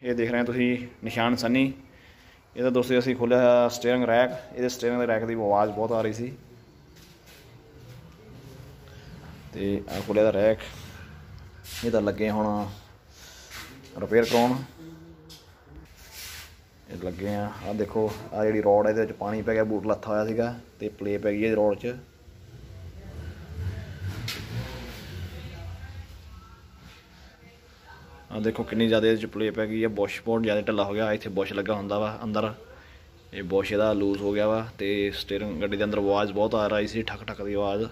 ये देख रहे हैं तुसी निशान सनी। ये तो दोस्तों असीं खोलिया स्टीयरिंग रैक। ये स्टीयरिंग रैक की आवाज़ बहुत आ रही सी ते आ खोलिया रैक। ये तो लगे हुण रिपेयर कराउण। ये लगे आ देखो आ जिहड़ी रॉड है पानी पै गया, बूट लत्था होया सीगा ते प्ले पै गई है रॉड च। आ देखो कितनी ज़्यादा ये प्ले पै गई है। बुश बहुत ज़्यादा ढिला हो गया। इत्थे बुश लगा हुंदा वा अंदर, ये बुश इहदा लूज हो गया वा ते स्टीयरिंग गड्डी दे अंदर आवाज़ बहुत आ रही सी, ठक ठक दी आवाज़।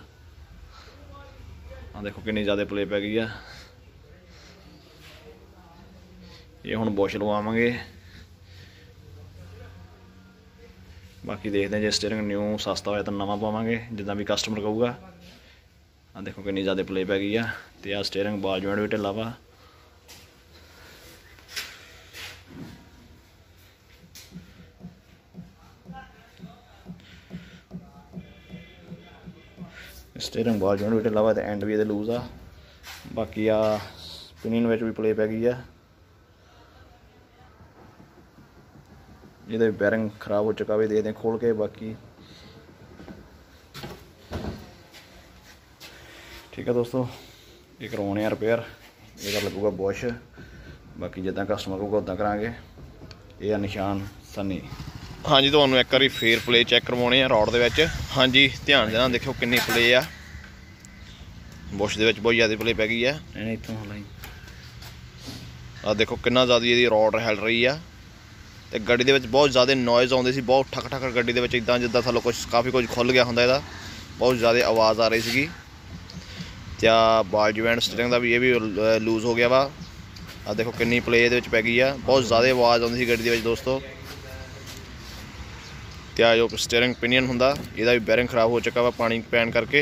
आ देखो कितनी ज़्यादा प्ले पै गई है। ये हुण बुश लवावांगे, बाकी देखते हैं जे स्टीयरिंग न्यू सस्ता होया तो नवां पावांगे जिद्दां भी कस्टमर कहूगा। आ देखो कितनी ज़्यादा प्ले पै गई है ते आ स्टीयरिंग बाल जॉइंट भी ढिला वा। स्टीयरिंग बाल जॉइंट भी ढिला वा ते एंड भी ये लूज आ। बाकी आ पिनियन विच भी प्ले पै गई है। ये बैरिंग खराब हो चुका भी, देखते हैं खोल के। बाकी ठीक है दोस्तों, ये करवाने रिपेयर, ये लगूगा बुश। बाकी जिद्दां कस्टमर कहूगा उद्दां करांगे। ये आ निशान सनी। हाँ जी, तुहानूं एक बारी फेर प्ले चैक करवाने आ रॉड दे विच। हाँ जी, ध्यान देना, देखो किन्नी प्ले आ। बुश दे विच बहुत ज़्यादा प्ले पै गई है। इत्थों आ देखो कितना ज़्यादा ये रॉड हिल रही आ ते गड्डी दे विच बहुत ज़्यादा नॉइज़ आउंदी सी, बहुत ठक ठक गड्डी दे विच इदां जिद्दां थल्लों कुछ काफ़ी कुछ खुल गया हुंदा। इहदा बहुत ज़्यादा आवाज़ आ रही सीगी ते आ बाल जॉइंट स्टीयरिंग दा भी ये भी लूज हो गया वा। आ देखो किन्नी प्ले इहदे विच पै गई आ, बहुत ज़्यादा आवाज़ आउंदी सी गड्डी दे विच दोस्तों। ते आ जो स्टीयरिंग पिनियन हुंदा इहदा भी बैरिंग खराब हो चुका वा पानी पैण करके।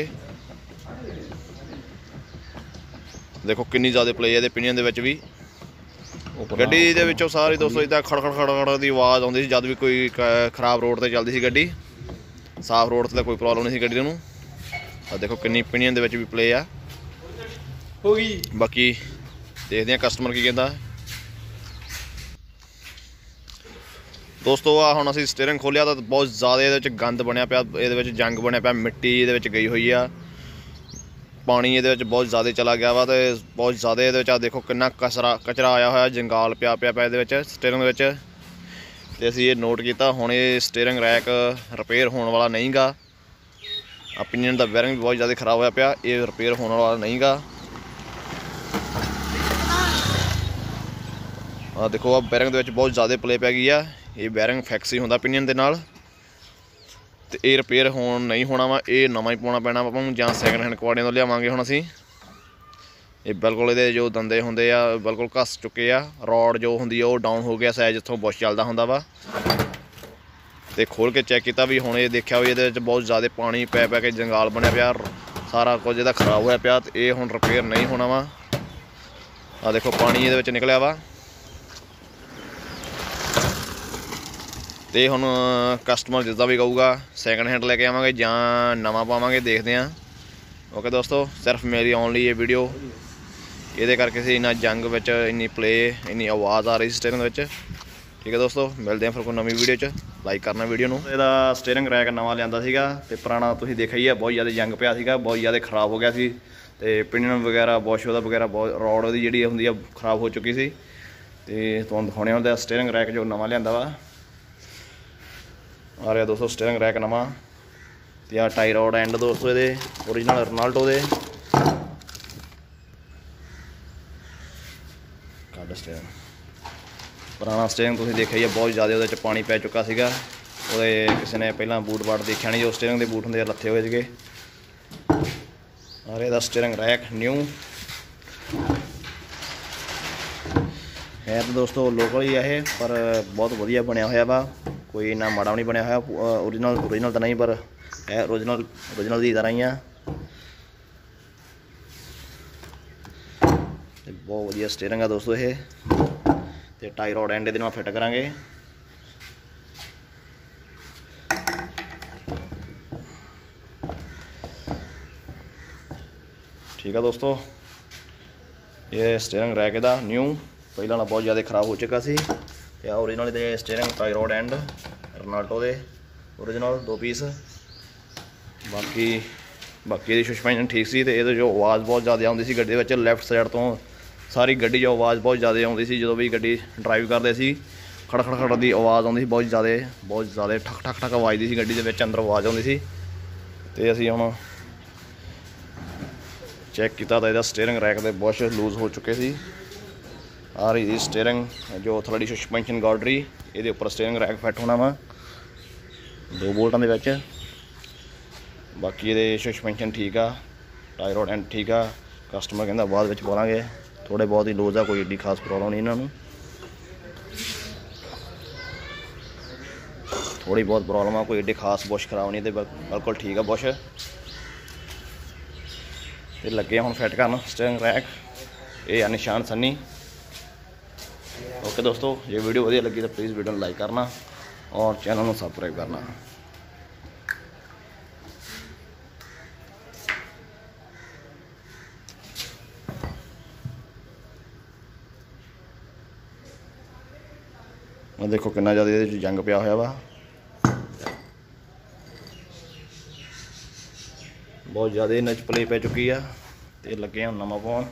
देखो किन्नी ज़्यादा प्ले इहदे पिनियन दे विच भी। गड्डी दे विचों सारी दोस्तों इदां खड़ खड़ खड़ खड़ दी आवाज़ आउंदी सी जद भी कोई खराब रोड ते चलदी सी गड्डी। साफ रोड ते कोई प्रॉब्लम नहीं सी गड्डी नूं। आ देखो किन्नी पिनियन दे विच भी प्ले आ होगी। बाकी देखते हैं कस्टमर की कहता दोस्तों। आ हुण असीं स्टीयरिंग खोलिया तो बहुत ज़्यादा इहदे विच गंद बनिया पिया, इहदे विच जंग बनिया पिया, मिट्टी इहदे विच गई हुई आ, पानी इहदे विच बहुत ज़्यादा चला गया वा ते बहुत ज़्यादा इहदे विच आ देखो किन्ना कचरा आया होया, जंगाल पिया इहदे विच स्टीयरिंग दे विच। ते असीं ये नोट कीता, हुण ये स्टीयरिंग रैक रिपेयर होने वाला नहीं गा। पिनियन दा बैरिंग भी बहुत ज़्यादा खराब होया पिया, ये रिपेयर होने वाला नहीं गा। आ देखो आ बैरिंग दे विच बहुत ज़्यादा प्ले पै गई आ। ये बैरिंग फिक्स ही हुंदा पिनियन दे नाल ते ये रिपेयर होण नहीं होना वा, ये नवां ही पाउणा पैणा आपां नूं, जां सैकंड हैंड कबाड़ियां तों लिआवांगे हुण असीं। ये बिल्कुल इहदे जो दंदे हुंदे आ बिल्कुल घस चुके आ, रॉड जो हुंदी आ ओह डाउन हो गया साइज जित्थों बुश चलदा हुंदा वा। ते खोल के चैक किया भी, हुण ये देखिया भी इहदे विच बहुत ज़्यादा पानी पै पै के जंगाल बनिया पिया, सारा कुछ इहदा खराब होया पिया ते ये हुण रिपेयर नहीं होना वा। आ देखो पानी इहदे विच निकलिया वा ते हुण कस्टमर जिद्दां भी कहूगा सैकंड हैंड लैके आवांगे जां नवां पावांगे, देखते हैं। ओके दोस्तों, सिर्फ मेरी ओनली ये वीडियो ये करके सी इन्ना जंग विच इन्नी प्ले इन्नी आवाज़ आ रही सी स्टीयरिंग विच। ठीक है दोस्तों, मिलते हैं फिर कोई नवीं वीडियो च। लाइक करना वीडियो नूं। इहदा स्टीयरिंग रैक नवां लिआंदा सीगा ते पुराना तुसीं देखिआ ही है, बहुत ज़्यादा जंग पिया सीगा, बहुत ज़्यादा खराब हो गया सी ते पिनियन वगैरह बुश ओहदा वगैरह बहुत रॉड ओहदी जिहड़ी हुंदी आ खराब हो चुकी सी। ते तुहानूं दिखाउने हुंदा स्टीयरिंग रैक जो नवां लिआंदा वा। आ रहा दोस्तों स्टीयरिंग रैक नवां ते आ टाई रॉड एंड दोस्तों इहदे ओरिजिनल रोनाल्डो दे। कट स्टीयरिंग पुराना स्टीयरिंग तुसीं देखिआ ही है, बहुत ज़्यादा उहदे च पानी पै चुका सीगा। ਉਹਦੇ ਕਿਸੇ ਨੇ ਪਹਿਲਾਂ ਬੂਟ ਬਾਟ ਦੇਖਿਆ ਨਹੀਂ, ਜੋ ਸਟੀਅਰਿੰਗ ਦੇ ਬੂਟ ਹੁੰਦੇ ਆ ਲੱਥੇ ਹੋਏ ਸੀਗੇ। ਔਰ ਇਹਦਾ ਸਟੀਅਰਿੰਗ ਰੈਕ ਨਿਊ ਹੈ ਤਾਂ ਦੋਸਤੋ ਲੋਕਲ ਹੀ ਆ ਇਹ, ਪਰ ਬਹੁਤ ਵਧੀਆ ਬਣਿਆ ਹੋਇਆ ਵਾ, ਕੋਈ ਇੰਨਾ ਮਾੜਾ ਵੀ ਨਹੀਂ ਬਣਿਆ ਹੋਇਆ। ਓਰੀਜਨਲ ਤਾਂ ਨਹੀਂ, ਪਰ ਹੈ ਓਰੀਜਨਲ ਦੀ ਤਰ੍ਹਾਂ ਹੀ ਆ। ਤੇ ਬਹੁਤ ਵਧੀਆ ਸਟੀਅਰਿੰਗ ਆ ਦੋਸਤੋ ਇਹ। ਤੇ ਟਾਈ ਰੋਡ ਐਂਡ ਇਹਦੇ ਨਾਲ ਫਿੱਟ ਕਰਾਂਗੇ। ठीक है दोस्तों, ये स्टीयरिंग रैक इहदा न्यू ਪਹਿਲਾਂ ਵਾਲਾ ਬਹੁਤ ਜ਼ਿਆਦਾ ਖਰਾਬ ਹੋ ਚੁੱਕਾ ਸੀ। ਤੇ ਆ ਓਰੀਜਨਲ ਦੇ steering tie road and Ronaldo ਦੇ ਓਰੀਜਨਲ 2 ਪੀਸ। ਬਾਕੀ ਇਹਦੀ ਸਸਪੈਂਸ਼ਨ ਠੀਕ ਸੀ। ਤੇ ਇਹਦੇ ਜੋ ਆਵਾਜ਼ ਬਹੁਤ ਜ਼ਿਆਦਾ ਆਉਂਦੀ ਸੀ ਗੱਡੀ ਦੇ ਵਿੱਚ, ਲੈਫਟ ਸਾਈਡ ਤੋਂ ਸਾਰੀ ਗੱਡੀ 'ਚ ਆਵਾਜ਼ ਬਹੁਤ ਜ਼ਿਆਦਾ ਆਉਂਦੀ ਸੀ। ਜਦੋਂ ਵੀ ਗੱਡੀ ਡਰਾਈਵ ਕਰਦੇ ਸੀ ਖੜ ਖੜ ਖੜ ਦੀ ਆਵਾਜ਼ ਆਉਂਦੀ ਸੀ, ਬਹੁਤ ਜ਼ਿਆਦਾ ਠਕ ਠਕ ਠਕ ਵੱਜਦੀ ਸੀ ਗੱਡੀ ਦੇ ਵਿੱਚ, ਅੰਦਰ ਆਵਾਜ਼ ਆਉਂਦੀ ਸੀ। ਤੇ ਅਸੀਂ ਹੁਣ ਚੈੱਕ ਕੀਤਾ ਤਾਂ ਇਹਦਾ ਸਟੀਅਰਿੰਗ ਰੈਕ ਦੇ ਬੁਸ਼ ਲੂਜ਼ ਹੋ ਚੁੱਕੇ ਸੀ। ਆ ਰਹੀ ਜੀ ਸਟੀਅਰਿੰਗ ਜੋ ਥੋੜੀ ਸਸਪੈਂਸ਼ਨ ਗਾਰਡ ਰਹੀ, ਇਹਦੇ ਉੱਪਰ ਸਟੀਅਰਿੰਗ ਰੈਕ ਫਿੱਟ ਹੋਣਾ ਵਾ 2 ਬੋਲਟਾਂ ਦੇ ਵਿੱਚ। ਬਾਕੀ ਇਹਦੇ ਸਸਪੈਂਸ਼ਨ ਠੀਕ ਆ, ਟਾਈ ਰੋਡ ਐਂਡ ਠੀਕ ਆ। ਕਸਟਮਰ ਕਹਿੰਦਾ ਬਾਅਦ ਵਿੱਚ ਪਾਵਾਂਗੇ, ਥੋੜ੍ਹੇ ਬਹੁਤ ਹੀ ਲੂਜ਼ ਆ, ਕੋਈ ਏਡੀ ਖਾਸ ਪ੍ਰੋਬਲਮ ਨਹੀਂ ਇਹਨਾਂ ਨੂੰ। थोड़ी बहुत प्रॉब्लम है, कोई एडे खास बुश खराब नहीं, तो बिल्कुल ठीक है बुश। ये लगे हम फिट करना स्टीयरिंग रैक, ये है निशान सन्नी। ओके दोस्तों, ये वीडियो वधिया लगी तो प्लीज़ वीडियो लाइक करना और चैनल को सबसक्राइब करना। देखो कितना ज़्यादा ये जंग पिया होया वा, बहुत ज़्यादा इन्हें पले पै चुकी है। तो लगे हम नवा पाउन।